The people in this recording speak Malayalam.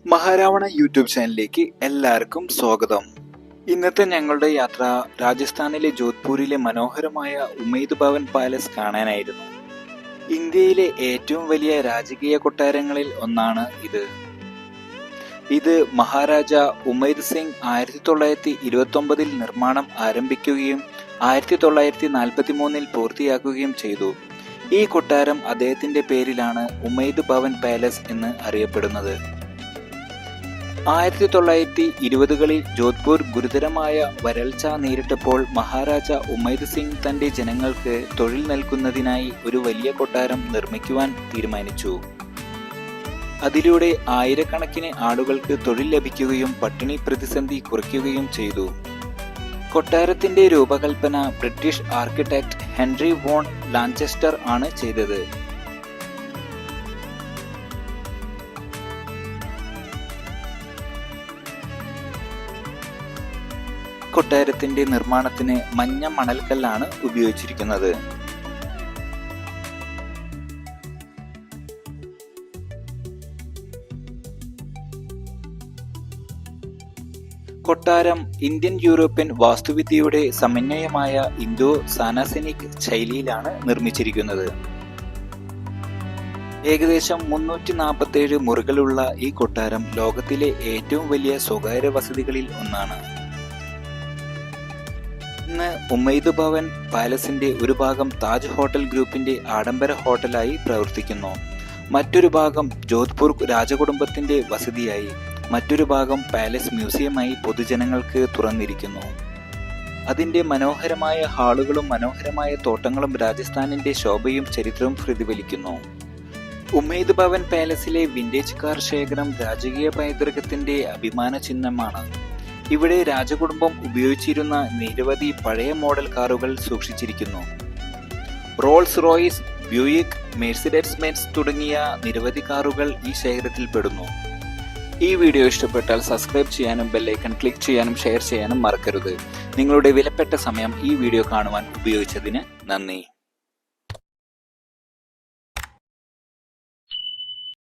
മഹാരാവണ യൂട്യൂബ് ചാനലിലേക്ക് എല്ലാവർക്കും സ്വാഗതം. ഇന്നത്തെ ഞങ്ങളുടെ യാത്ര രാജസ്ഥാനിലെ ജോധ്പൂരിലെ മനോഹരമായ ഉമൈദ് ഭവൻ പാലസ് കാണാനായിരുന്നു. ഇന്ത്യയിലെ ഏറ്റവും വലിയ രാജകീയ കൊട്ടാരങ്ങളിൽ ഒന്നാണ് ഇത് മഹാരാജ ഉമൈദ് സിംഗ് 1929 നിർമ്മാണം ആരംഭിക്കുകയും 1943 പൂർത്തിയാക്കുകയും ചെയ്തു. ഈ കൊട്ടാരം അദ്ദേഹത്തിന്റെ പേരിലാണ് ഉമൈദ് ഭവൻ പാലസ് എന്ന് അറിയപ്പെടുന്നത്. 1920കളിൽ ജോധ്പൂർ ഗുരുതരമായ വരൾച്ച നേരിട്ടപ്പോൾ മഹാരാജ ഉമൈദ് സിംഗ് തന്റെ ജനങ്ങൾക്ക് തൊഴിൽ നൽകുന്നതിനായി ഒരു വലിയ കൊട്ടാരം നിർമ്മിക്കുവാൻ തീരുമാനിച്ചു. അതിലൂടെ ആയിരക്കണക്കിന് ആളുകൾക്ക് തൊഴിൽ ലഭിക്കുകയും പട്ടിണി പ്രതിസന്ധി കുറയ്ക്കുകയും ചെയ്തു. കൊട്ടാരത്തിന്റെ രൂപകൽപ്പന ബ്രിട്ടീഷ് ആർക്കിടെക്ട് ഹെൻറി വോൺ ലാഞ്ചസ്റ്റർ ആണ് ചെയ്തത്. കൊട്ടാരത്തിന്റെ നിർമ്മാണത്തിന് മഞ്ഞ മണൽക്കല്ലാണ് ഉപയോഗിച്ചിരിക്കുന്നത്. കൊട്ടാരം ഇന്ത്യൻ യൂറോപ്യൻ വാസ്തുവിദ്യയുടെ സമന്വയമായ ഇന്തോ സാനാസെനിക് ശൈലിയിലാണ് നിർമ്മിച്ചിരിക്കുന്നത്. ഏകദേശം 347 മുറികളുള്ള ഈ കൊട്ടാരം ലോകത്തിലെ ഏറ്റവും വലിയ സ്വകാര്യ വസതികളിൽ ഒന്നാണ്. ഇന്ന് ഉമൈദ് ഭവൻ പാലസിന്റെ ഒരു ഭാഗം താജ് ഹോട്ടൽ ഗ്രൂപ്പിന്റെ ആഡംബര ഹോട്ടലായി പ്രവർത്തിക്കുന്നു. മറ്റൊരു ഭാഗം ജോധ്പൂർ രാജകുടുംബത്തിന്റെ വസതിയായി, മറ്റൊരു ഭാഗം പാലസ് മ്യൂസിയമായി പൊതുജനങ്ങൾക്ക് തുറന്നിരിക്കുന്നു. അതിന്റെ മനോഹരമായ ഹാളുകളും മനോഹരമായ തോട്ടങ്ങളും രാജസ്ഥാനിന്റെ ശോഭയും ചരിത്രവും പ്രതിഫലിക്കുന്നു. ഉമൈദ് ഭവൻ പാലസിലെ വിന്റേജ് കാർ ശേഖരം രാജകീയ പൈതൃകത്തിന്റെ അഭിമാന ചിഹ്നമാണ്. ഇവിടെ രാജകുടുംബം ഉപയോഗിച്ചിരുന്ന നിരവധി പഴയ മോഡൽ കാറുകൾ സൂക്ഷിച്ചിരിക്കുന്നു. റോൾസ് റോയ്സ്, ബ്യൂയിക്, മെഴ്സിഡസ് ബെൻസ് തുടങ്ങിയ നിരവധി കാറുകൾ ഈ ശേഖരത്തിൽ പെടുന്നു. ഈ വീഡിയോ ഇഷ്ടപ്പെട്ടാൽ സബ്സ്ക്രൈബ് ചെയ്യാനും ബെല്ലൈക്കൺ ക്ലിക്ക് ചെയ്യാനും ഷെയർ ചെയ്യാനും മറക്കരുത്. നിങ്ങളുടെ വിലപ്പെട്ട സമയം ഈ വീഡിയോ കാണുവാൻ ഉപയോഗിച്ചതിന് നന്ദി.